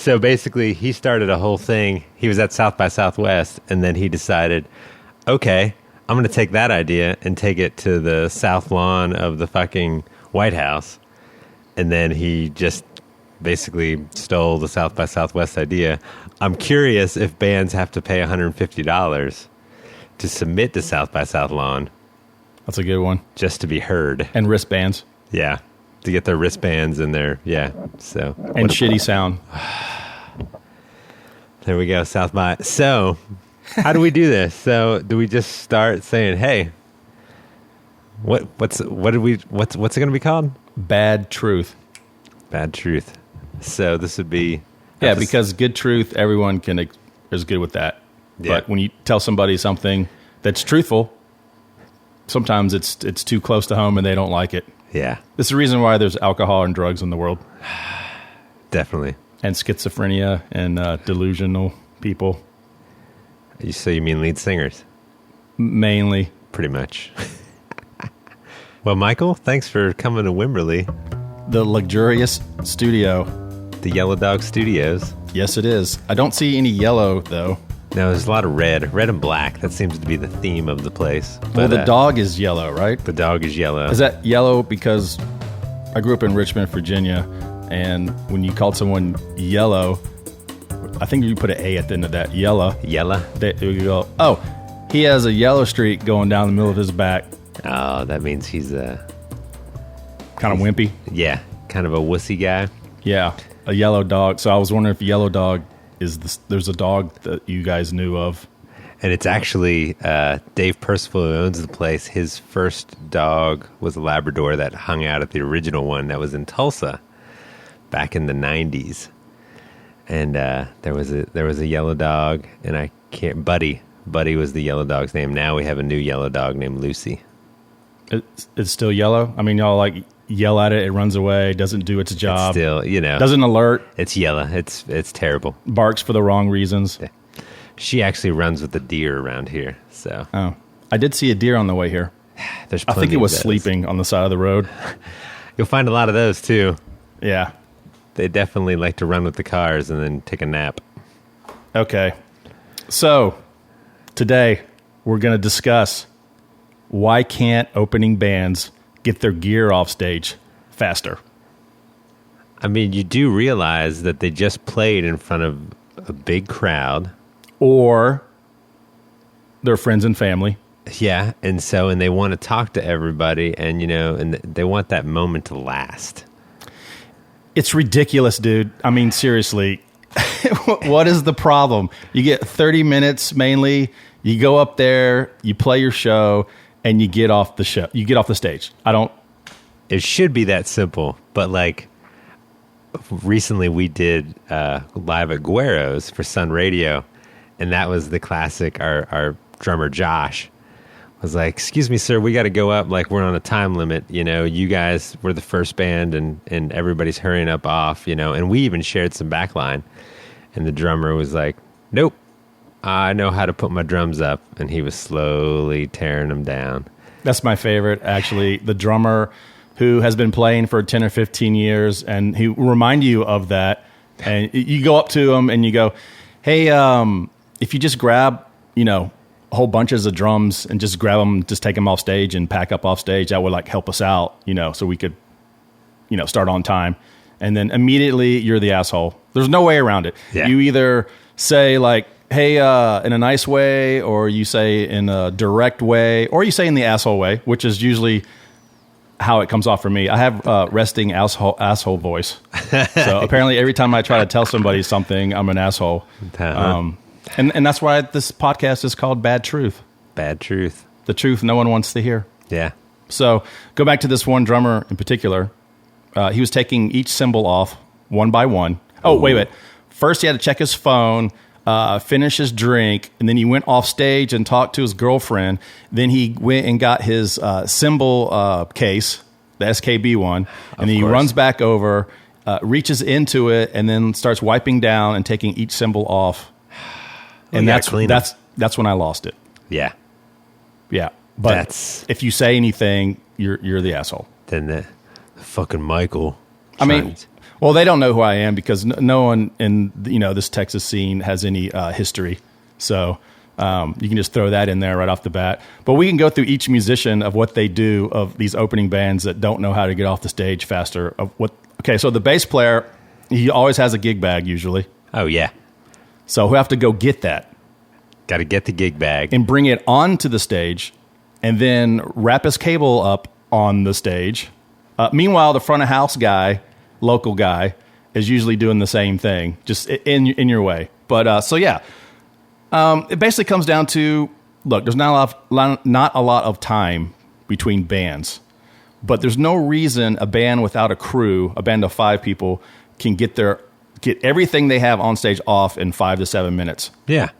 So basically, he started a whole thing. He was at South by Southwest, and then he decided, okay, I'm going to take that idea and take it to the south lawn of the fucking White House. And then he just basically stole the South by Southwest idea. I'm curious if bands have to pay $150 to submit to South by South lawn. That's a good one. Just to be heard. And wristbands. Yeah. To get their wristbands and their, so. And shitty sound. There we go, South by. So, how do we do this? So, do we just start saying, hey, what's it going to be called? Bad Truth. Bad Truth. So, this would be. Yeah, because good truth, everyone is good with that. Yeah. But when you tell somebody something that's truthful, sometimes it's too close to home and they don't like it. Yeah. This is the reason why there's alcohol and drugs in the world. Definitely. And schizophrenia and delusional people. So you mean lead singers? Mainly. Pretty much. Well, Michael, thanks for coming to Wimberley. The luxurious studio. The Yellow Dog Studios. Yes, it is. I don't see any yellow, though. No, there's a lot of red and black. That seems to be the theme of the place. But, well, the dog is yellow, right? The dog is yellow. Is that yellow because I grew up in Richmond, Virginia, and when you called someone yellow, I think you put an A at the end of that. Yellow. Yellow? You go, oh, he has a yellow streak going down the middle of his back. Oh, that means he's kind of wimpy. Yeah, kind of a wussy guy. Yeah, a yellow dog. So I was wondering if yellow dog there's a dog that you guys knew of. And it's actually Dave Percival, who owns the place. His first dog was a Labrador that hung out at the original one that was in Tulsa back in the 90s. And there was a yellow dog, and Buddy was the yellow dog's name. Now we have a new yellow dog named Lucy. It's still yellow? I mean, y'all like yell at it, it runs away, doesn't do its job. It's still, doesn't alert. It's yellow. It's terrible. Barks for the wrong reasons. She actually runs with the deer around here. So. Oh, I did see a deer on the way here. I think it was sleeping on the side of the road. You'll find a lot of those too. Yeah. They definitely like to run with the cars and then take a nap. Okay. So, today we're going to discuss why can't opening bands get their gear off stage faster? I mean, you do realize that they just played in front of a big crowd. Or their friends and family. Yeah, and they want to talk to everybody, and and they want that moment to last. It's ridiculous, dude. I mean, seriously. What is the problem? You get 30 minutes mainly. You go up there, you play your show, and you get off the show. You get off the stage. It should be that simple, but like recently we did live at Guero's for Sun Radio, and that was the classic. Our drummer Josh was like, "Excuse me, sir, we got to go up. Like we're on a time limit. You guys were the first band, and everybody's hurrying up off. And we even shared some backline." And the drummer was like, "Nope, I know how to put my drums up," and he was slowly tearing them down. That's my favorite, actually. The drummer who has been playing for 10 or 15 years, and he will remind you of that. And you go up to him and you go, "Hey, if you just grab, whole bunches of drums and just grab them, just take them off stage and pack up off stage, that would like help us out, so we could, start on time." And then immediately you're the asshole. There's no way around it. Yeah. You either say like, "Hey," in a nice way, or you say in a direct way, or you say in the asshole way, which is usually how it comes off for me. I have resting asshole voice. So apparently every time I try to tell somebody something, I'm an asshole. Uh-huh. And that's why this podcast is called Bad Truth. Bad Truth. The truth no one wants to hear. Yeah. So go back to this one drummer in particular. He was taking each cymbal off one by one. Oh, wait. First he had to check his phone, finish his drink, and then he went off stage and talked to his girlfriend. Then he went and got his cymbal case, the SKB one, and then he runs back over, reaches into it, and then starts wiping down and taking each cymbal off. And that's when I lost it. Yeah. Yeah. But if you say anything, you're the asshole. Then the fucking Michael. I mean, Well, they don't know who I am because no one in this Texas scene has any history. So you can just throw that in there right off the bat. But we can go through each musician of what they do of these opening bands that don't know how to get off the stage faster. Okay, so the bass player, he always has a gig bag usually. Oh, yeah. So we have to go get that. Got to get the gig bag. And bring it onto the stage and then wrap his cable up on the stage. Meanwhile, the front of house guy, local guy, is usually doing the same thing, just in your way. But so yeah, it basically comes down to, look, there's not a lot of time between bands, but there's no reason a band without a crew, a band of 5 people, can get everything they have on stage off in 5 to 7 minutes. Yeah,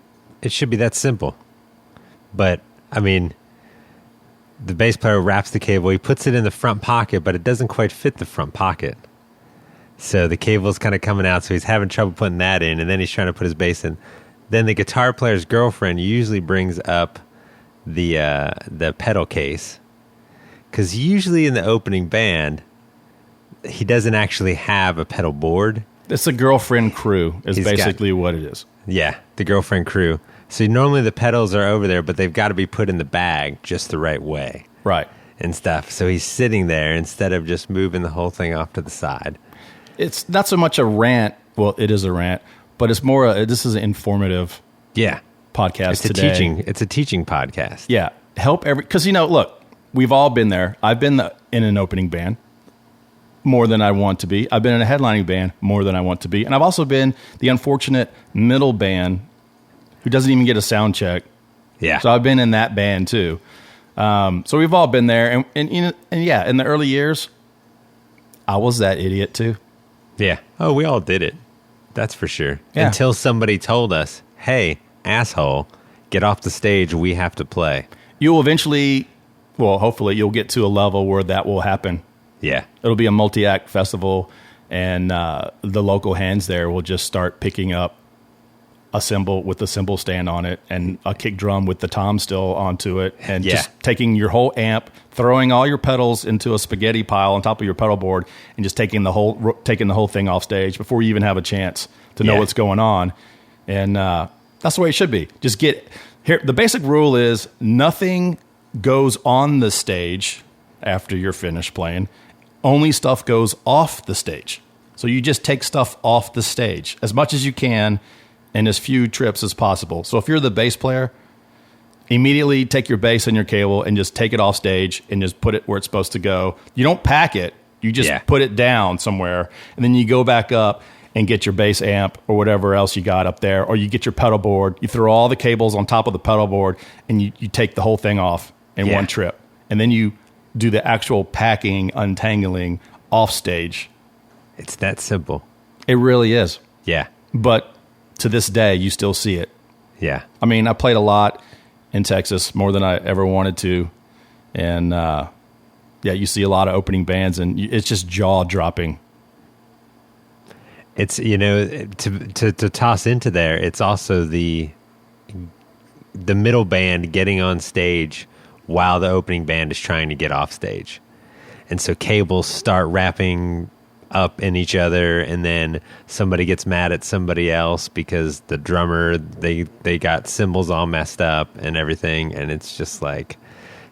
it should be that simple. But I mean, the bass player wraps the cable, he puts it in the front pocket, but it doesn't quite fit the front pocket. So the cable's kind of coming out, so he's having trouble putting that in, and then he's trying to put his bass in. Then the guitar player's girlfriend usually brings up the pedal case, because usually in the opening band, he doesn't actually have a pedal board. It's a girlfriend crew is basically what it is. Yeah, the girlfriend crew. So normally the pedals are over there, but they've got to be put in the bag just the right way. Right. And stuff. So he's sitting there instead of just moving the whole thing off to the side. It's not so much a rant. Well, it is a rant, but it's more this is an informative podcast today. It's a teaching podcast. Yeah. Because, look, we've all been there. I've been in an opening band more than I want to be. I've been in a headlining band more than I want to be. And I've also been the unfortunate middle band who doesn't even get a sound check. Yeah. So I've been in that band too. So we've all been there. And yeah, in the early years, I was that idiot too. Yeah. Oh, we all did it. That's for sure. Yeah. Until somebody told us, hey, asshole, get off the stage. We have to play. You'll eventually, hopefully you'll get to a level where that will happen. Yeah. It'll be a multi-act festival, and the local hands there will just start picking up a cymbal with a cymbal stand on it and a kick drum with the tom still onto it, and just taking your whole amp, throwing all your pedals into a spaghetti pile on top of your pedal board, and just taking the whole thing off stage before you even have a chance to know what's going on. And that's the way it should be. Just get here. The basic rule is nothing goes on the stage after you're finished playing. Only stuff goes off the stage. So you just take stuff off the stage as much as you can in as few trips as possible. So if you're the bass player, immediately take your bass and your cable and just take it off stage and just put it where it's supposed to go. You don't pack it. You just put it down somewhere, and then you go back up and get your bass amp or whatever else you got up there, or you get your pedal board. You throw all the cables on top of the pedal board, and you take the whole thing off in one trip. And then you do the actual packing, untangling off stage. It's that simple. It really is. Yeah. But to this day, you still see it. Yeah. I mean, I played a lot in Texas, more than I ever wanted to. And, you see a lot of opening bands, and it's just jaw-dropping. It's, to toss into there, it's also the middle band getting on stage while the opening band is trying to get off stage. And so cables start wrapping up in each other, and then somebody gets mad at somebody else because the drummer, they got cymbals all messed up and everything, and it's just like,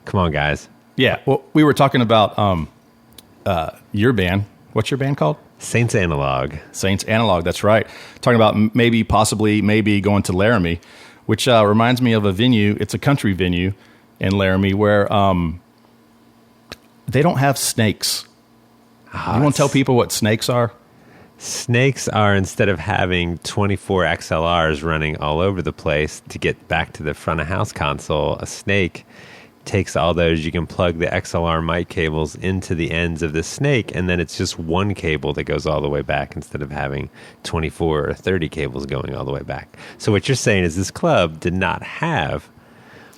come on, guys. Yeah, well, we were talking about your band. What's your band called? Saints Analog. Saints Analog, that's right. Talking about maybe going to Laramie, which reminds me of a venue. It's a country venue in Laramie where they don't have snakes. You want to tell people what snakes are? Snakes are, instead of having 24 XLRs running all over the place to get back to the front of house console, a snake takes all those. You can plug the XLR mic cables into the ends of the snake, and then it's just one cable that goes all the way back instead of having 24 or 30 cables going all the way back. So what you're saying is this club did not have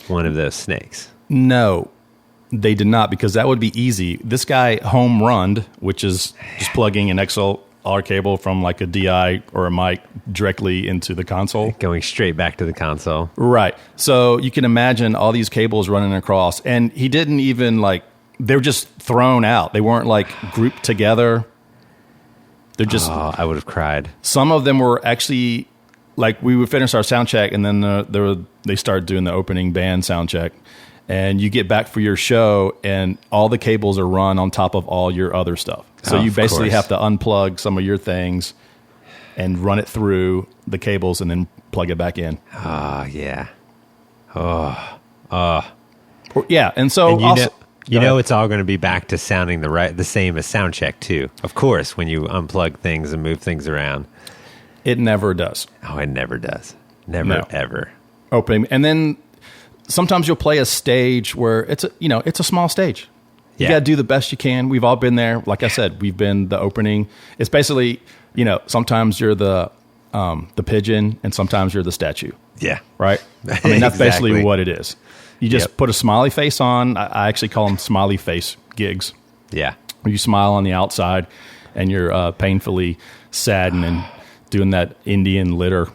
one of those snakes. No. They did not, because that would be easy. This guy home runned, which is just plugging an XLR cable from like a DI or a mic directly into the console. Going straight back to the console. Right. So you can imagine all these cables running across. And he didn't even they were just thrown out. They weren't grouped together. They're just I would have cried. some of them were actually like we would finish our sound check and then they started doing the opening band sound check, and you get back for your show and all the cables are run on top of all your other stuff. So you basically have to unplug some of your things and run it through the cables and then plug it back in. Oh, yeah. Yeah, and so And you know it's all going to be back to sounding the same as sound check too. Of course, when you unplug things and move things around. it never does. Oh, it never does. Never, ever. Opening. And then sometimes you'll play a stage where it's a small stage. You got to do the best you can. We've all been there. Like I said, we've been the opening. It's basically, sometimes you're the pigeon and sometimes you're the statue. Yeah. Right? I mean, that's Exactly. basically what it is. You just put a smiley face on. I actually call them smiley face gigs. Yeah. Where you smile on the outside and you're painfully saddened and doing that Indian litter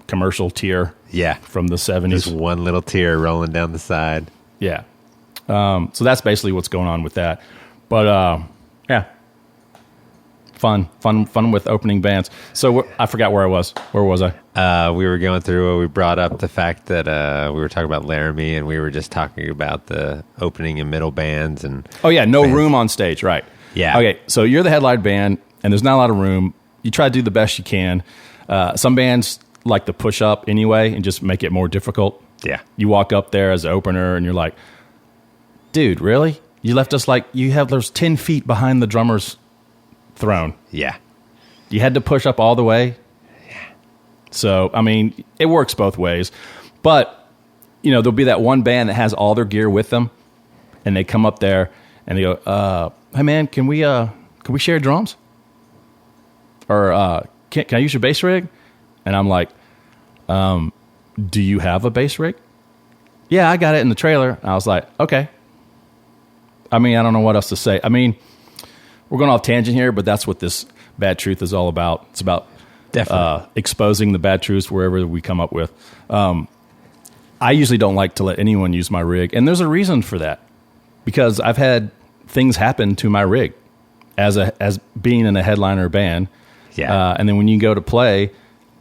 commercial tear Yeah. from the 70s. Just one little tear rolling down the side. Yeah. So that's basically what's going on with that. But yeah, fun with opening bands. So I forgot where I was. Where was I? We were going through, we brought up the fact that we were talking about Laramie, and we were just talking about the opening and middle bands. And Oh yeah, no bands. room on stage, right? Yeah. Okay, so you're the headline band, and there's not a lot of room. You try to do the best you can. Some bands like to push up anyway and just make it more difficult. Yeah. You walk up there as an opener, and you're like, dude, really? You left us there's 10 feet behind the drummer's throne. Yeah. You had to push up all the way. Yeah. So, I mean, it works both ways. But, there'll be that one band that has all their gear with them, and they come up there and they go, hey man, can we share drums? Or can I use your bass rig? And I'm like, do you have a bass rig? Yeah, I got it in the trailer. And I was like, okay. I mean, I don't know what else to say. I mean, we're going off tangent here, but that's what this Bad Truth is all about. It's about exposing the bad truths wherever we come up with. I usually don't like to let anyone use my rig, and there's a reason for that. Because I've had things happen to my rig as being in a headliner band. Yeah. And then when you go to play,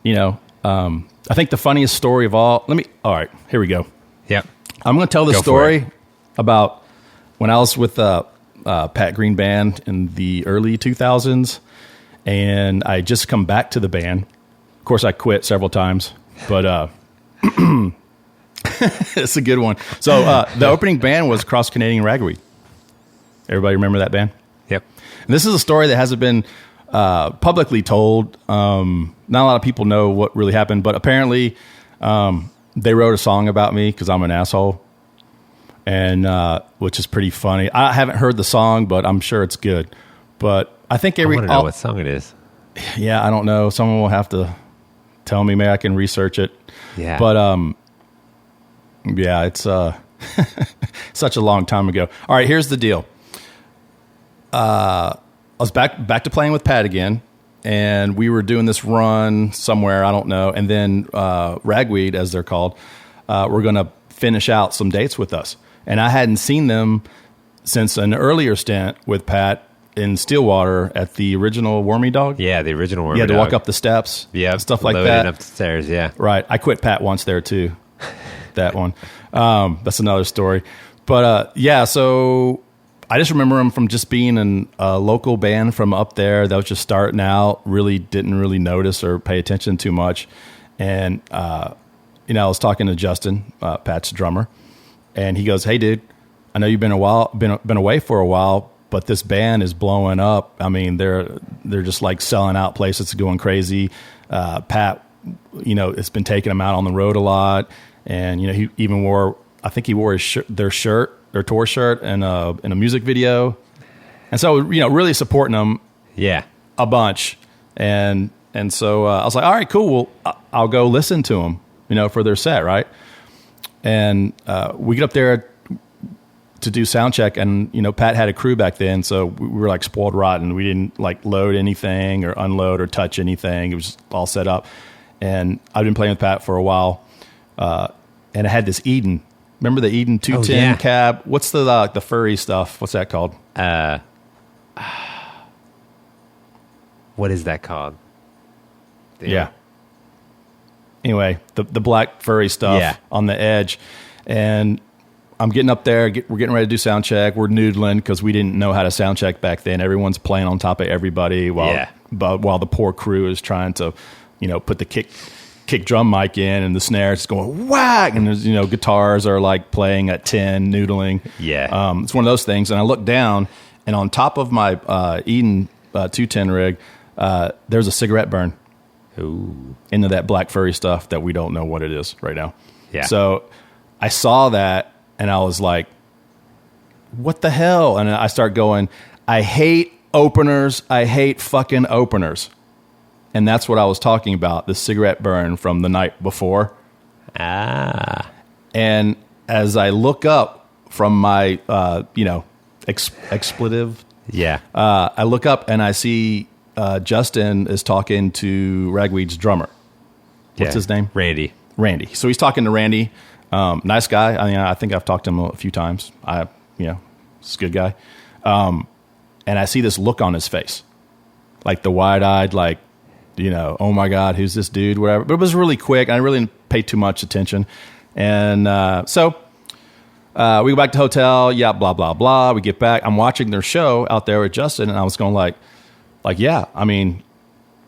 I think the funniest story of all, all right, here we go. Yep. I'm going to tell the Go for story it. about when I was with Pat Green Band in the early 2000s, and I just come back to the band. Of course, I quit several times, but it's a good one. So the opening band was Cross Canadian Ragweed. Everybody remember that band? Yep. And this is a story that hasn't been publicly told. Not a lot of people know what really happened, but apparently they wrote a song about me because I'm an asshole, and which is pretty funny. I haven't heard the song, but I'm sure it's good. But I think I want to know what song it is. yeah, I don't know. Someone will have to tell me. Maybe I can research it. Yeah. But yeah, it's such a long time ago. All right, here's the deal. I was back to playing with Pat again, and we were doing this run somewhere, I don't know. And then Ragweed, as they're called, were going to finish out some dates with us. And I hadn't seen them since an earlier stint with Pat in Stillwater at the original Wormy Dog. Yeah, the original Wormy You had to Dog. walk up the steps, stuff like loading that. Up the stairs, yeah. Right. I quit Pat once there too. That one. That's another story. But yeah, so I just remember him from just being in a local band from up there that was just starting out, didn't really notice or pay attention too much. And, I was talking to Justin, Pat's drummer, and he goes, hey dude, I know you've been away for a while, but this band is blowing up. I mean, they're just like selling out places, going crazy. Pat, it's been taking them out on the road a lot. And, he even wore their tour shirt in a music video. And so, really supporting them a bunch. And so I was like, all right, cool. Well, I'll go listen to them, for their set. Right. And we get up there to do sound check, and Pat had a crew back then, so we were like spoiled rotten. We didn't like load anything or unload or touch anything. It was just all set up. And I've been playing with Pat for a while, and I had this Eden. Remember the Eden 210 cab? What's the furry stuff? What's that called? what is that called? Damn. Yeah. Anyway, the black furry stuff on the edge. And I'm getting up there. We're getting ready to do sound check. We're noodling because we didn't know how to sound check back then. Everyone's playing on top of everybody while the poor crew is trying to, put the kick drum mic in, and the snare is going whack, and there's guitars are like playing at 10, noodling. Yeah. It's one of those things. And I look down, and on top of my Eden 210 rig, there's a cigarette burn. Ooh. Into that black furry stuff that we don't know what it is right now. Yeah. So I saw that and I was like, what the hell? And I start going, I hate openers. I hate fucking openers. And that's what I was talking about, the cigarette burn from the night before. Ah. And as I look up from my, expletive. Yeah. I look up and I see Justin is talking to Ragweed's drummer. What's his name? Randy. So he's talking to Randy. Nice guy. I mean, I think I've talked to him a few times. He's a good guy. And I see this look on his face, like the wide-eyed, like, oh my God, who's this dude? Whatever. But it was really quick. I really didn't pay too much attention. And so we go back to the hotel. Yeah, blah, blah, blah. We get back. I'm watching their show out there with Justin, and I was going like, yeah, I mean,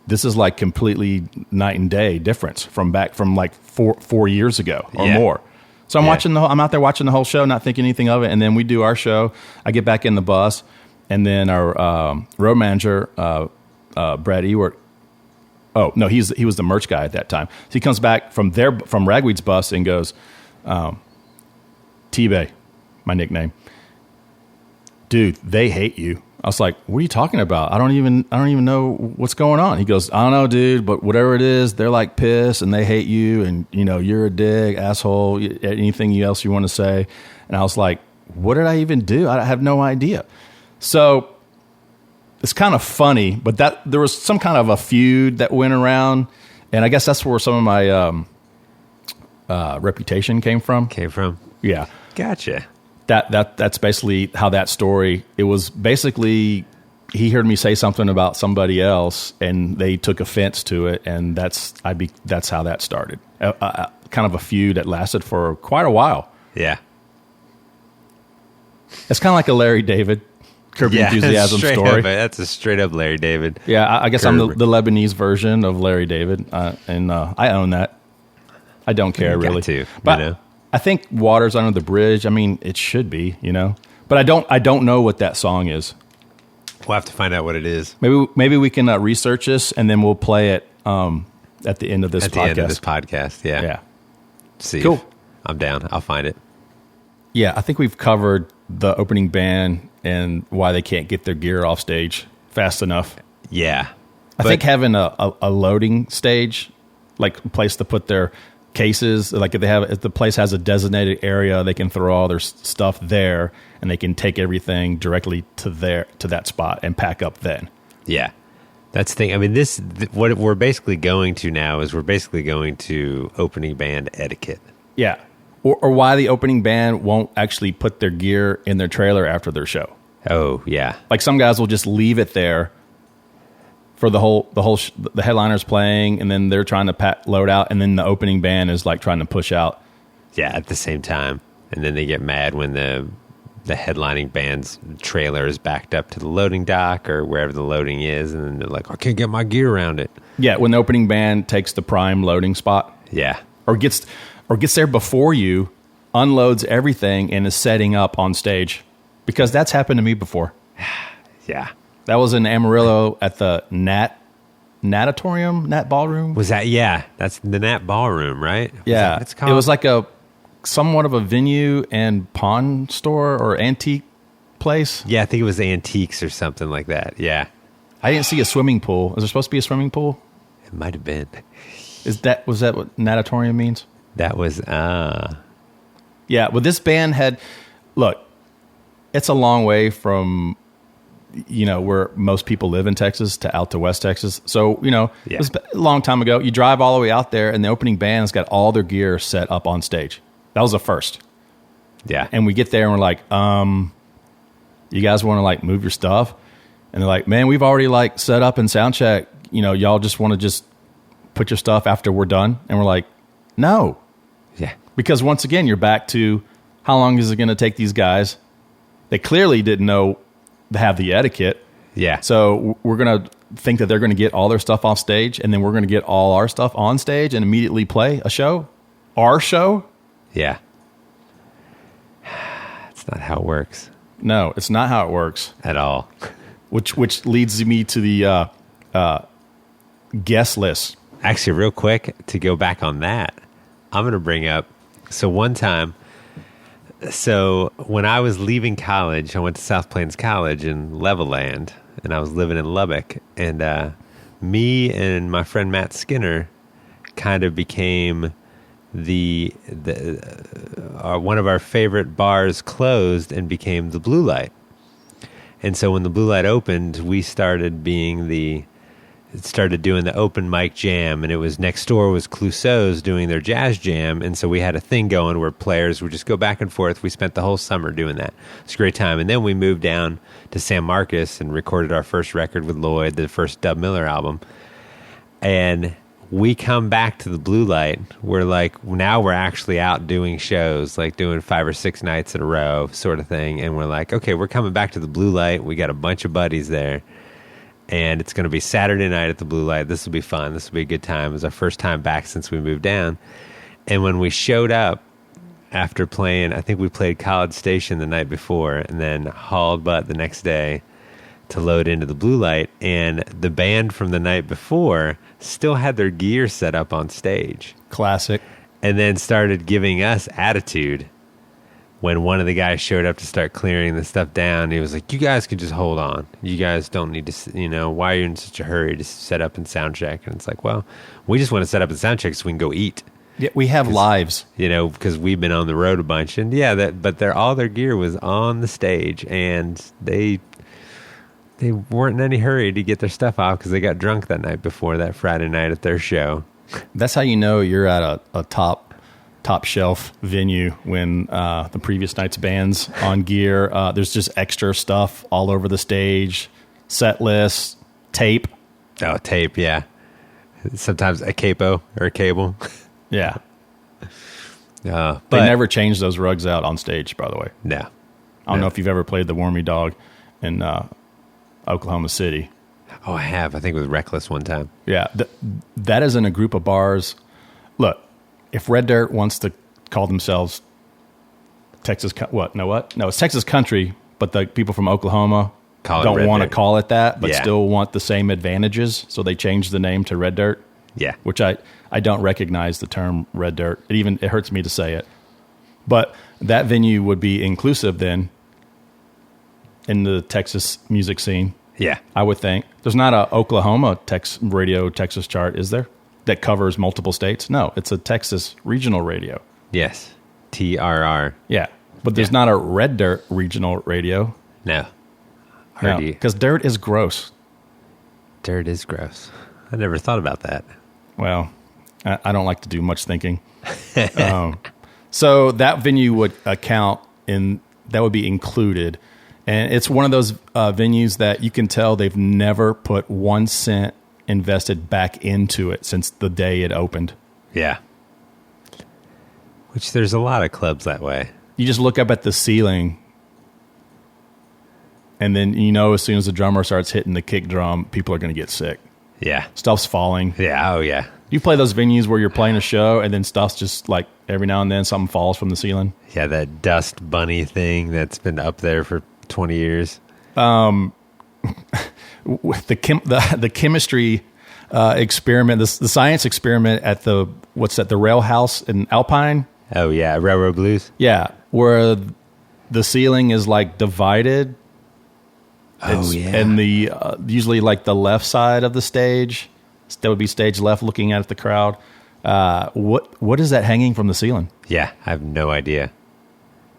this is like completely night and day difference from like 4 years ago or more. So I'm I'm out there watching the whole show, not thinking anything of it. And then we do our show. I get back in the bus, and then our road manager, Brad Ewart. Oh no, he was the merch guy at that time. So he comes back from Ragweed's bus and goes, T-Bay, my nickname. Dude, they hate you. I was like, what are you talking about? I don't even know what's going on. He goes, I don't know, dude, but whatever it is, they're like pissed and they hate you, and you're a dick, asshole, anything else you want to say. And I was like, what did I even do? I have no idea. So it's kind of funny, but that there was some kind of a feud that went around, and I guess that's where some of my reputation came from. Yeah. Gotcha. That's basically how that story. It was basically he heard me say something about somebody else, and they took offense to it, and that's how that started. Kind of a feud that lasted for quite a while. Yeah, it's kind of like a Larry David, Curb Your Enthusiasm story. That's a straight up Larry David. Yeah, I guess I'm the Lebanese version of Larry David, and I own that. I don't care really. To, but I think Water's Under the Bridge. I mean, it should be, but I don't know what that song is. We'll have to find out what it is. Maybe we can research this, and then we'll play it at the end of this podcast. At the end of this podcast, yeah. See, cool. I'm down. I'll find it. Yeah, I think we've covered the opening band and why they can't get their gear off stage fast enough. Yeah, I think having a loading stage, like a place to put their cases, like if the place has a designated area, they can throw all their stuff there, and they can take everything directly to that spot and pack up then. Yeah, that's the thing. I mean, what we're basically going to now is we're basically going to opening band etiquette. Yeah, or why the opening band won't actually put their gear in their trailer after their show. Oh yeah, like some guys will just leave it there for the headliner's playing, and then they're trying to load out, and then the opening band is like trying to push out. Yeah, at the same time, and then they get mad when the headlining band's trailer is backed up to the loading dock or wherever the loading is, and then they're like, I can't get my gear around it. Yeah, when the opening band takes the prime loading spot. Yeah, or gets there before you, unloads everything, and is setting up on stage, because that's happened to me before. Yeah. That was in Amarillo at the Nat Ballroom. Was that? Yeah, that's the Nat Ballroom, right? Yeah, it's called? It was like a somewhat of a venue and pawn store or antique place. Yeah, I think it was antiques or something like that. Yeah, I didn't see a swimming pool. Is there supposed to be a swimming pool? It might have been. Was that what natatorium means? That was. Yeah, well, this band look. It's a long way from where most people live in Texas to out to West Texas. So, it was a long time ago. You drive all the way out there, and the opening band's got all their gear set up on stage. That was the first. Yeah. And we get there, and we're like, you guys want to, like, move your stuff? And they're like, man, we've already like set up and sound check. Y'all just want to just put your stuff after we're done. And we're like, no. Yeah. Because once again, you're back to how long is it going to take these guys? They clearly didn't know to have the etiquette. Yeah. So we're going to think that they're going to get all their stuff off stage, and then we're going to get all our stuff on stage and immediately play a show? Our show? Yeah. It's not how it works. No, it's not how it works. At all. Which leads me to the guest list. Actually, real quick, to go back on that, I'm going to bring up, so one time, when I was leaving college, I went to South Plains College in Levelland, and I was living in Lubbock, and me and my friend Matt Skinner kind of became one of our favorite bars closed and became the Blue Light. And so when the Blue Light opened, we started doing the open mic jam, and it was next door was Clouseau's doing their jazz jam, and so we had a thing going where players would just go back and forth. We spent the whole summer doing that. It's a great time. And then we moved down to San Marcos and recorded our first record with Lloyd, the first Dub Miller album. And we come back to the Blue Light. We're like, now we're actually out doing shows, like doing 5 or 6 nights in a row sort of thing. And we're like, okay, we're coming back to the Blue Light. We got a bunch of buddies there. And it's going to be Saturday night at the Blue Light. This will be fun. This will be a good time. It was our first time back since we moved down. And when we showed up after playing, I think we played College Station the night before and then hauled butt the next day to load into the Blue Light. And the band from the night before still had their gear set up on stage. Classic. And then started giving us attitude. When one of the guys showed up to start clearing the stuff down, he was like, you guys can just hold on. You guys don't need to, why are you in such a hurry to set up and sound check? And it's like, well, we just want to set up and sound check so we can go eat. Yeah, we have lives. Because we've been on the road a bunch. And but all their gear was on the stage, and they weren't in any hurry to get their stuff off because they got drunk that night before, that Friday night at their show. That's how you know you're at a top shelf venue when the previous night's band's on gear. There's just extra stuff all over the stage, set lists, tape. Oh, tape, yeah. Sometimes a capo or a cable. Yeah. But they never change those rugs out on stage, by the way. No. I don't know if you've ever played the Wormy Dog in Oklahoma City. Oh, I have. I think it was Reckless one time. Yeah. That is in a group of bars. Look, if Red Dirt wants to call themselves Texas, what? No, it's Texas Country, but the people from Oklahoma don't want to call it that, but still want the same advantages. So they changed the name to Red Dirt. Yeah. Which I don't recognize the term Red Dirt. It hurts me to say it. But that venue would be inclusive then in the Texas music scene. Yeah. I would think. There's not a Oklahoma radio Texas chart, is there? That covers multiple states? No, it's a Texas regional radio. Yes. TRR. Yeah. But there's not a Red Dirt regional radio. No. Because dirt is gross. Dirt is gross. I never thought about that. Well, I don't like to do much thinking. So that venue would that would be included. And it's one of those venues that you can tell they've never put 1 cent invested back into it since the day it opened. Yeah. Which there's a lot of clubs that way. You just look up at the ceiling, and then as soon as the drummer starts hitting the kick drum, people are going to get sick. Yeah. Stuff's falling. Yeah, oh yeah. You play those venues where you're playing a show, and then stuff's just like every now and then something falls from the ceiling. Yeah, that dust bunny thing that's been up there for 20 years. The chemistry experiment, the science experiment at the rail house in Alpine. Oh yeah, Railroad Blues. Yeah, where the ceiling is like divided. And the usually like the left side of the stage, that would be stage left, looking at the crowd. What is that hanging from the ceiling? Yeah, I have no idea.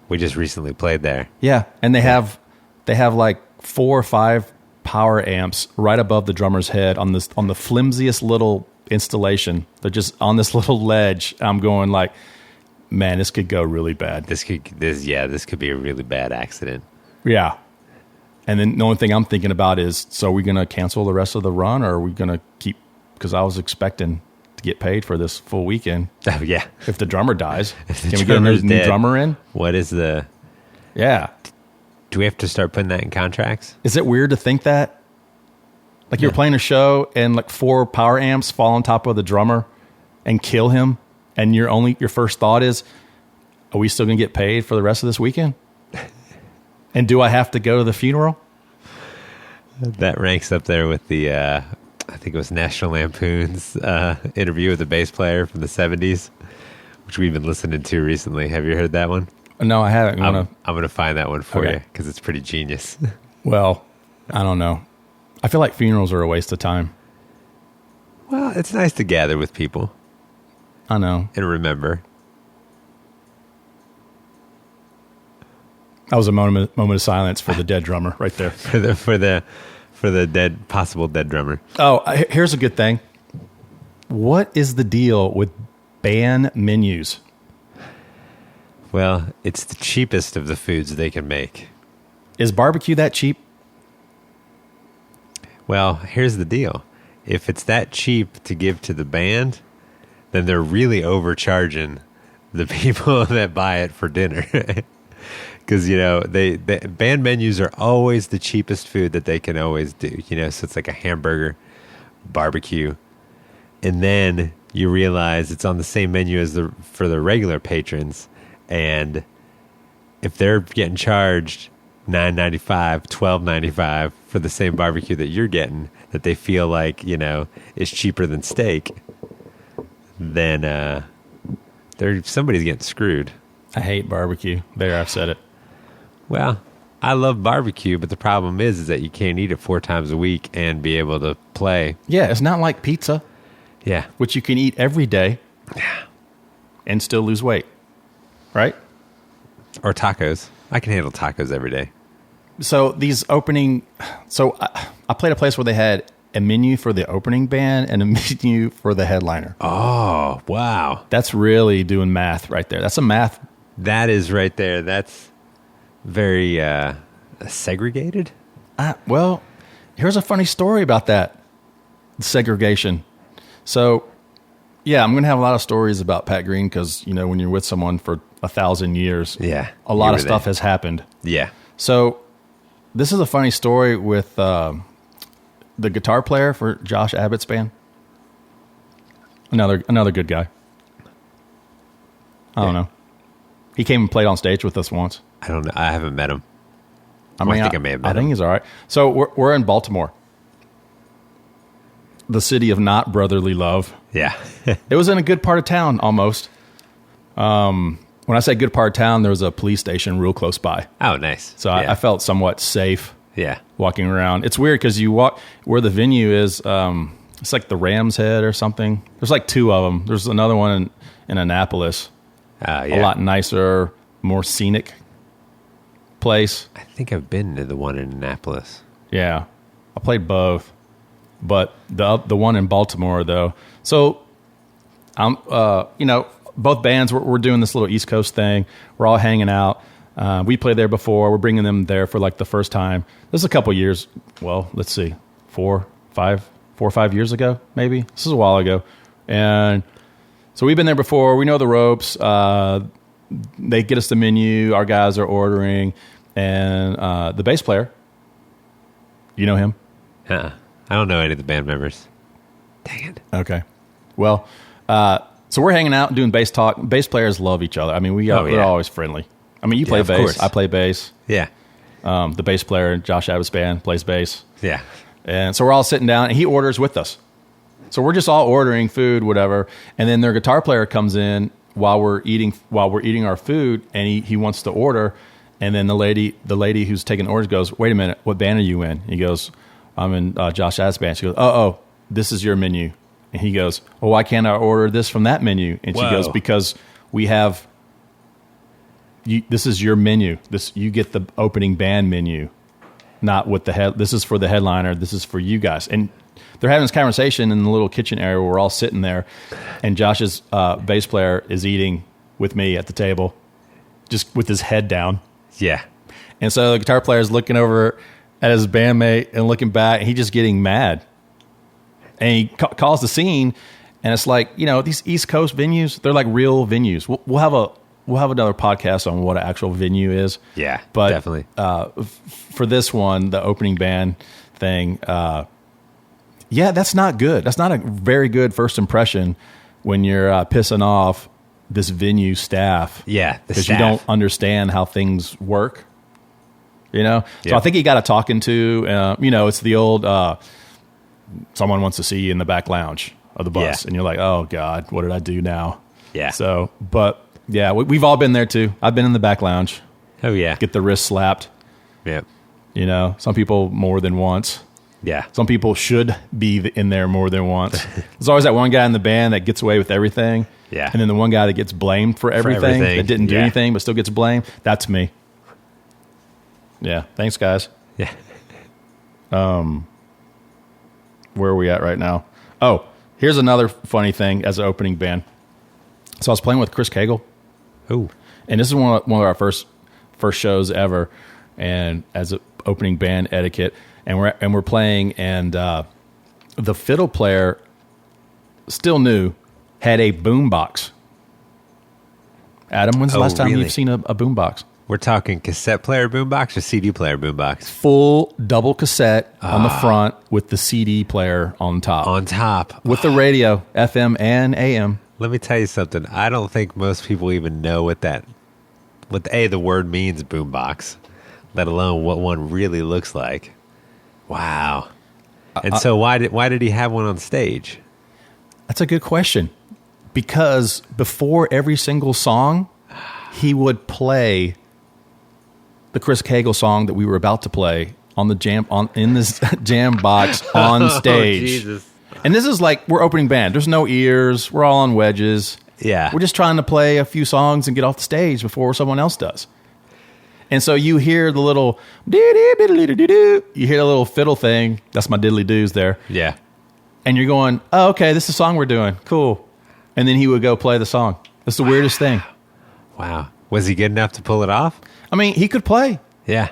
We just recently played there. Yeah, and they have like 4 or 5 power amps right above the drummer's head on the flimsiest little installation. They're just on this little ledge. I'm going like, man, this could go really bad. This could be a really bad accident. Yeah. And then the only thing I'm thinking about is, so are we going to cancel the rest of the run, or are we going to keep, because I was expecting to get paid for this full weekend. Oh, yeah. If the drummer dies, If the can we get a new drummer's dead, drummer in? What is the... Yeah. Do we have to start putting that in contracts? Is it weird to think that? Like you're playing a show and like 4 power amps fall on top of the drummer and kill him, and your first thought is, are we still going to get paid for the rest of this weekend? And do I have to go to the funeral? That ranks up there with the, I think it was National Lampoon's interview with the bass player from the 70s, which we've been listening to recently. Have you heard that one? No, I haven't. I'm going to find that one for you because it's pretty genius. Well, I don't know. I feel like funerals are a waste of time. Well, it's nice to gather with people. I know. And remember. That was a moment of silence for the dead drummer right there. for the possible dead drummer. Oh, here's a good thing. What is the deal with band menus? Well, it's the cheapest of the foods they can make. Is barbecue that cheap? Well, here's the deal. If it's that cheap to give to the band, then they're really overcharging the people that buy it for dinner. Because, the band menus are always the cheapest food that they can always do. So it's like a hamburger, barbecue. And then you realize it's on the same menu as for the regular patrons. And if they're getting charged $9.95, $12.95 for the same barbecue that you're getting, that they feel like, is cheaper than steak, then somebody's getting screwed. I hate barbecue. There, I've said it. Well, I love barbecue, but the problem is that you can't eat it 4 times a week and be able to play. Yeah, it's not like pizza. Yeah. Which you can eat every day and still lose weight. Right? Or tacos. I can handle tacos every day. So I played a place where they had a menu for the opening band and a menu for the headliner. Oh, wow. That's really doing math right there. That's a math. That is right there. That's very segregated. Well, here's a funny story about that segregation. So, yeah, I'm going to have a lot of stories about Pat Green because, when you're with someone for 1,000 years, a lot of stuff has happened. Yeah. So, this is a funny story with the guitar player for Josh Abbott's band. Another good guy. I don't know. He came and played on stage with us once. I don't know. I haven't met him. I think I may have met him. I think he's all right. So we're in Baltimore, the city of not brotherly love. Yeah. It was in a good part of town, almost. When I say good part of town, there was a police station real close by. Oh, nice. So I felt somewhat safe. Yeah. Walking around. It's weird because you walk where the venue is. It's like the Ram's Head or something. There's like 2 of them. There's another one in Annapolis. A lot nicer, more scenic place. I think I've been to the one in Annapolis. Yeah, I played both, but the one in Baltimore though. So, both bands we're doing this little East Coast thing. We're all hanging out. We played there before. We're bringing them there for like the first time. This is a couple years. Well, let's see, 4 or 5 years ago, maybe. This is a while ago, and so we've been there before. We know the ropes. They get us the menu. Our guys are ordering, and the bass player. You know him? I don't know any of the band members. Dang it. Okay. Well, so we're hanging out and doing bass talk. Bass players love each other. I mean, we're always friendly. I mean, you play bass. Course. I play bass. Yeah. The bass player, Josh Abbott's band, plays bass. Yeah. And so we're all sitting down, and he orders with us. So we're just all ordering food, whatever. And then their guitar player comes in while we're eating our food, and he wants to order. And then the lady who's taking orders goes, "Wait a minute, what band are you in?" He goes, "I'm in Josh Abbott's band." She goes, "Oh, this is your menu." And he goes, "Well, why can't I order this from that menu?" And she goes, "Because we have. This is your menu. You get the opening band menu, not what the head. This is for the headliner. This is for you guys." And they're having this conversation in the little kitchen area where we're all sitting there, and Josh's bass player is eating with me at the table, just with his head down. Yeah. And so the guitar player is looking over at his bandmate and looking back, and he just getting mad. And he calls the scene, and it's like, these East Coast venues, they're like real venues. We'll have another podcast on what an actual venue is. Yeah, but definitely. For this one, the opening band thing, that's not good. That's not a very good first impression when you're pissing off this venue staff. Yeah, because you don't understand how things work. So I think he got a talking to. It's the old someone wants to see you in the back lounge of the bus, and you're like, oh God, what did I do now? Yeah. So, but yeah, we've all been there too. I've been in the back lounge. Oh yeah. Get the wrist slapped. Yep. Some people more than once. Yeah. Some people should be in there more than once. There's always that one guy in the band that gets away with everything. Yeah. And then the one guy that gets blamed for everything. That didn't do anything but still gets blamed. That's me. Yeah. Thanks, guys. Yeah. Where are we at right now? Oh, here's another funny thing as an opening band. So I was playing with Chris Cagle. Oh. And this is one of our first shows ever, and as an opening band etiquette, and we're playing, and the fiddle player, still new, had a boombox. Adam, when's the last time you've seen a boombox? We're talking cassette player boombox or CD player boombox? Full double cassette on the front with the CD player on top. On top. With the radio, FM and AM. Let me tell you something. I don't think most people even know what the word means, boombox, let alone what one really looks like. Wow. And so why did he have one on stage? That's a good question. Because before every single song, he would play the Chris Cagle song that we were about to play on the in this jam box on stage. Oh, Jesus. And this is like, we're opening band. There's no ears. We're all on wedges. Yeah. We're just trying to play a few songs and get off the stage before someone else does. And so you hear the little doo-doo-doo-doo-doo-doo. You hear the little fiddle thing. That's my diddly doos there. Yeah. And you're going, oh, okay, this is the song we're doing. Cool. And then he would go play the song. That's the weirdest thing. Wow. Was he good enough to pull it off? I mean, he could play. Yeah.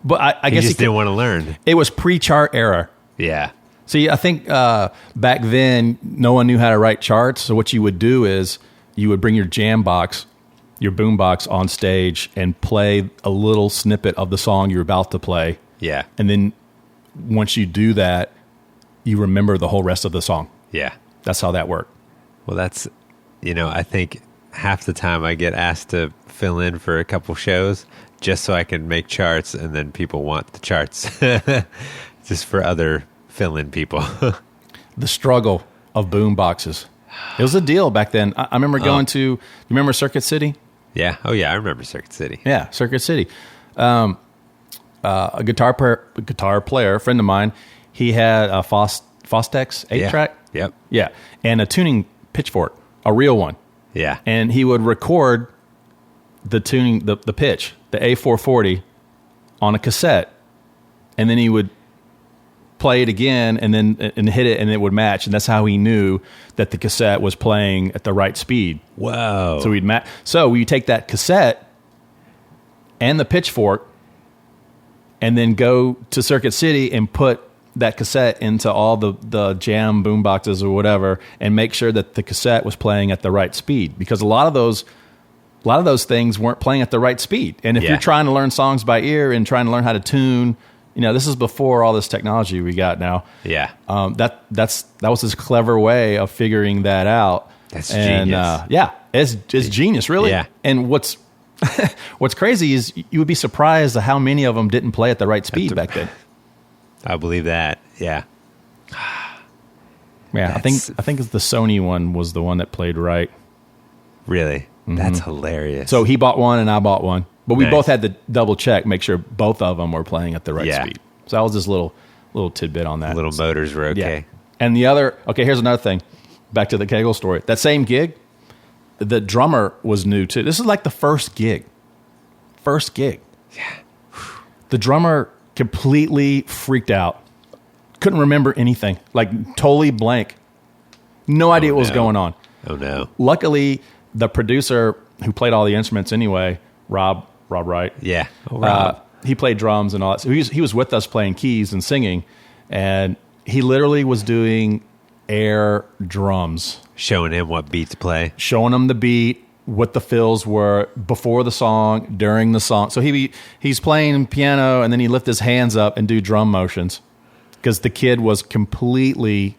But I guess he just didn't want to learn. It was pre-chart era. Yeah. See, I think back then, no one knew how to write charts. So what you would do is you would bring your jam box, your boom box on stage and play a little snippet of the song you're about to play. Yeah. And then once you do that, you remember the whole rest of the song. Yeah. That's how that worked. Well, that's, I think half the time I get asked to fill in for a couple shows just so I can make charts, and then people want the charts just for other fill-in people. The struggle of boom boxes. It was a deal back then. I remember going to, you remember Circuit City? Yeah. Oh, yeah. I remember Circuit City. Yeah, Circuit City. A guitar player, a friend of mine, he had a Fostex 8-track. Yeah. Yep. Yeah, and a tuning pitchfork, a real one. Yeah. And he would record the tuning, the pitch, the A440 on a cassette, and then he would play it again and hit it, and it would match, and that's how he knew that the cassette was playing at the right speed. Whoa. So we'd So we take that cassette and the pitchfork and then go to Circuit City and put that cassette into all the jam boom boxes or whatever, and make sure that the cassette was playing at the right speed, because a lot of those things weren't playing at the right speed. And if you're trying to learn songs by ear and trying to learn how to tune, this is before all this technology we got now. Yeah. That was his clever way of figuring that out. That's genius. It's genius, really. Yeah. And what's crazy is you would be surprised at how many of them didn't play at the right speed back then. I believe that. Yeah. Yeah, I think the Sony one was the one that played right. Really? Mm-hmm. That's hilarious. So he bought one and I bought one, but we Nice. both had to double check, make sure both of them were playing at the right speed. So that was just little tidbit on that. Little motors were okay. Yeah. And the other, here's another thing. Back to the Cagle story. That same gig, the drummer was new too. This is like the first gig. Yeah. The drummer completely freaked out. Couldn't remember anything. Like totally blank. No idea what was going on. Oh no. Luckily, the producer who played all the instruments anyway, Rob Wright. Yeah. Oh, Rob. he played drums and all that. So he was with us playing keys and singing, and he literally was doing air drums. Showing him what beat to play. Showing him the beat, what the fills were before the song, during the song. So he's playing piano, and then he lift his hands up and do drum motions because the kid was completely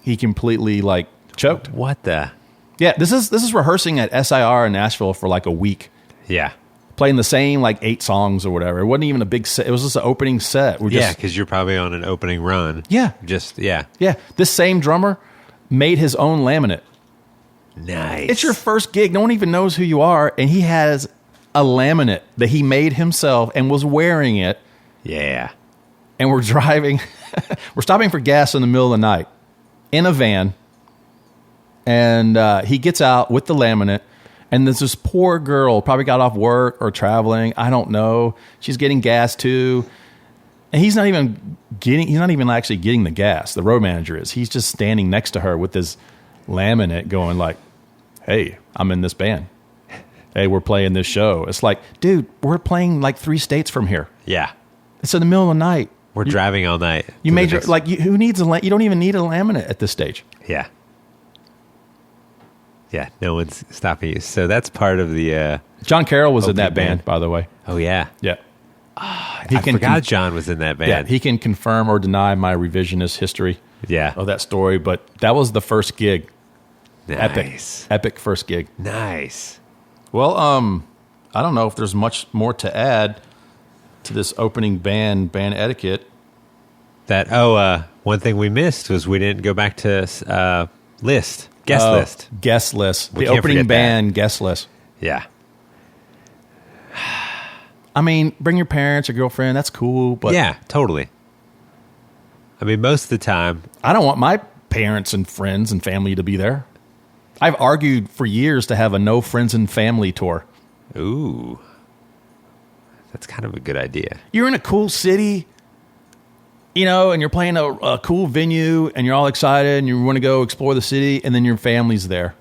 like choked. What the? Yeah, this is rehearsing at SIR in Nashville for like a week. Yeah. Playing the same like 8 songs or whatever. It wasn't even a big set. It was just an opening set. Yeah, because you're probably on an opening run. Yeah. Yeah. This same drummer made his own laminate. Nice. It's your first gig. No one even knows who you are. And he has a laminate that he made himself and was wearing it. Yeah. And we're driving. We're stopping for gas in the middle of the night in a van. And he gets out with the laminate. And there's this poor girl, probably got off work or traveling. I don't know. She's getting gas too. And he's not even actually getting the gas. The road manager is. He's just standing next to her with his laminate going like, hey, I'm in this band. Hey, we're playing this show. It's like, dude, we're playing like 3 states from here. Yeah. It's in the middle of the night. We're driving all night. You made your, like, who needs you don't even need a laminate at this stage. Yeah. Yeah, no one's stopping you. So that's part of the... John Carroll was in that band, by the way. Oh, yeah. Yeah. I forgot John was in that band. Yeah, he can confirm or deny my revisionist history of that story, but that was the first gig. Nice. Epic first gig. Nice. Well, I don't know if there's much more to add to this opening band etiquette. One thing we missed was we didn't go back to list. Guest list. Guest list. The opening band guest list. Yeah. I mean, bring your parents or girlfriend. That's cool. But yeah, totally. I mean, most of the time. I don't want my parents and friends and family to be there. I've argued for years to have a no friends and family tour. Ooh. That's kind of a good idea. You're in a cool city, and you're playing a cool venue, and you're all excited, and you want to go explore the city, and then your family's there.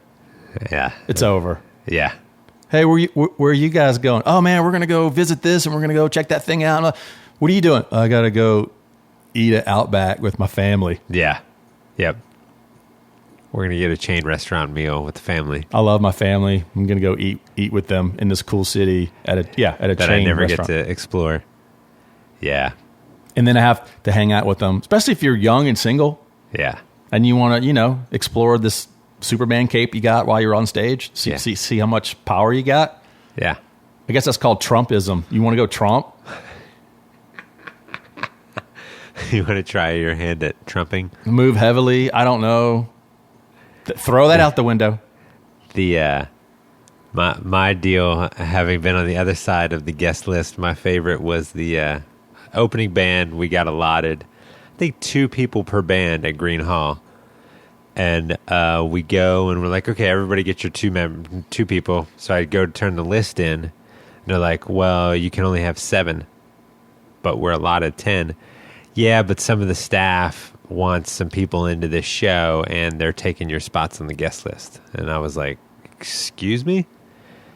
Yeah. It's over. Yeah. Hey, where are you guys going? Oh, man, we're going to go visit this, and we're going to go check that thing out. What are you doing? I got to go eat at Outback with my family. Yeah. Yep. We're going to get a chain restaurant meal with the family. I love my family. I'm going to go eat with them in this cool city at a chain restaurant. That I never get to explore. Yeah. And then I have to hang out with them, especially if you're young and single. Yeah. And you want to, explore this Superman cape you got while you're on stage. See how much power you got. Yeah. I guess that's called Trumpism. You want to go Trump? You want to try your hand at trumping? Move heavily. I don't know. Throw that out the window. The my deal, having been on the other side of the guest list, my favorite was the opening band. We got allotted, I think, 2 people per band at Green Hall. And we go and we're like, okay, everybody get your 2 people. So I go to turn the list in. And they're like, well, you can only have 7, but we're allotted 10. Yeah, but some of the staff wants some people into this show and they're taking your spots on the guest list. And I was like, excuse me?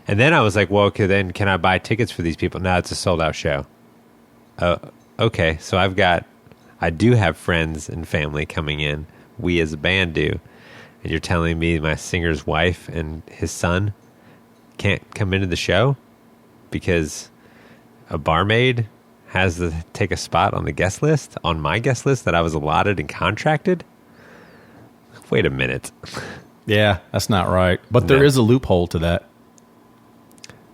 And then I was like, well, okay, then can I buy tickets for these people? No, it's a sold out show. Okay, so I do have friends and family coming in. We as a band do. And you're telling me my singer's wife and his son can't come into the show because a barmaid has to take a spot on the guest list, on my guest list that I was allotted and contracted? Wait a minute. Yeah, that's not right. But there is a loophole to that.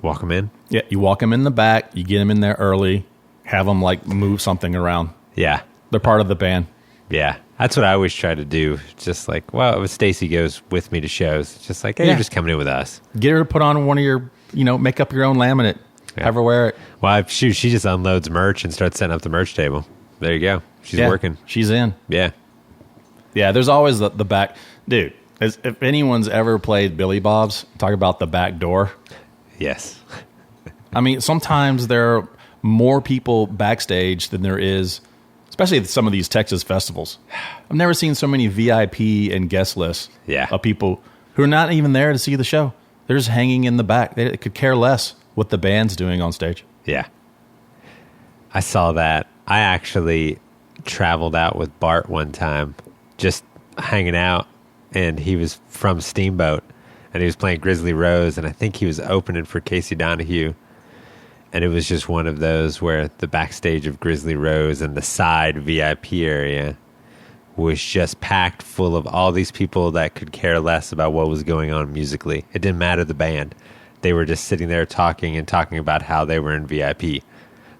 Walk them in? Yeah, you walk them in the back, you get them in there early, have them move something around. Yeah. They're part of the band. Yeah. That's what I always try to do. Just like, well, if Stacy goes with me to shows, it's just like, hey, you're just coming in with us. Get her to put on one of your, make up your own laminate. Yeah. Have her wear it. Well, she just unloads merch and starts setting up the merch table. There you go. She's working. She's in. Yeah. Yeah, there's always the back. Dude, if anyone's ever played Billy Bob's, talk about the back door. Yes. I mean, sometimes there are more people backstage than there is, especially at some of these Texas festivals. I've never seen so many VIP and guest lists of people who are not even there to see the show. They're just hanging in the back. They could care less what the band's doing on stage. Yeah. I saw that. I actually traveled out with Bart one time, just hanging out, and he was from Steamboat, and he was playing Grizzly Rose, and I think he was opening for Casey Donahue. And it was just one of those where the backstage of Grizzly Rose and the side VIP area was just packed full of all these people that could care less about what was going on musically. It didn't matter the band. They were just sitting there talking about how they were in VIP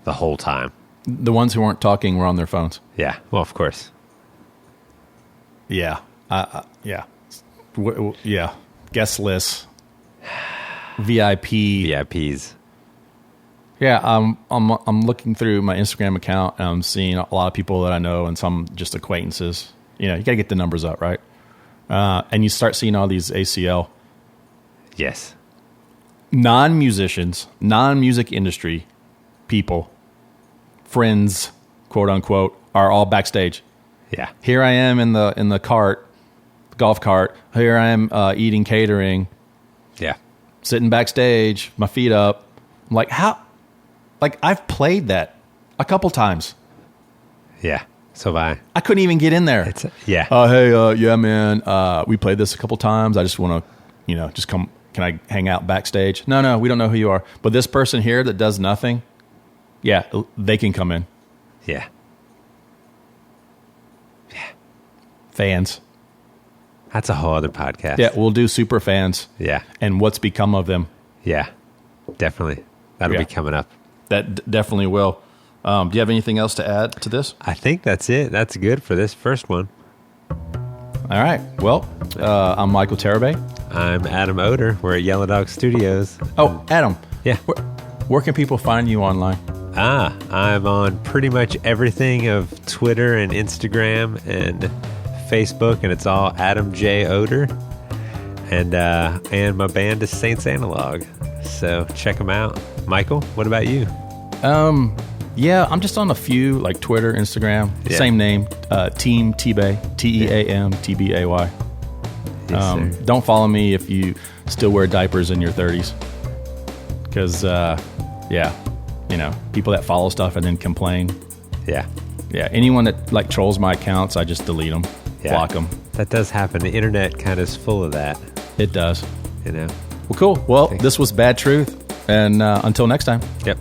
the whole time. The ones who weren't talking were on their phones. Yeah, well, of course. Yeah. Yeah. Yeah. Guest lists. VIP. VIPs. Yeah, I'm looking through my Instagram account, and I'm seeing a lot of people that I know and some just acquaintances. You know, you got to get the numbers up, right? And you start seeing all these ACL. Yes. Non-musicians, non-music industry people, friends, quote unquote, are all backstage. Yeah. Here I am in the cart, golf cart. Here I am eating catering. Yeah. Sitting backstage, my feet up. I'm like, how? Like, I've played that a couple times. Yeah. So have I. I couldn't even get in there. Yeah. Hey, yeah, man. We played this a couple times. I just want to, just come. Can I hang out backstage? No, we don't know who you are. But this person here that does nothing, yeah, they can come in. Yeah. Yeah. Fans. That's a whole other podcast. Yeah, we'll do super fans. Yeah. And what's become of them. Yeah. Definitely. That'll be coming up. That definitely will. Do you have anything else to add to this? I think that's it. That's good for this first one. All right. Well, I'm Michael Terabay. I'm Adam Oder. We're at Yellow Dog Studios. Oh, Adam. Yeah. Where can people find you online? I'm on pretty much everything of Twitter and Instagram and Facebook, and it's all Adam J. Oder. And my band is Saints Analog. So check them out. Michael, what about you? Yeah, I'm just on a few, like Twitter, Instagram, same name, Team T-Bay, Team Tbay. Yes, don't follow me if you still wear diapers in your 30s. Because, people that follow stuff and then complain. Yeah. Yeah, anyone that trolls my accounts, I just delete them, block them. That does happen. The internet kind of is full of that. It does. You know. Well, cool. Well, this was Bad Truth. And until next time. Yep.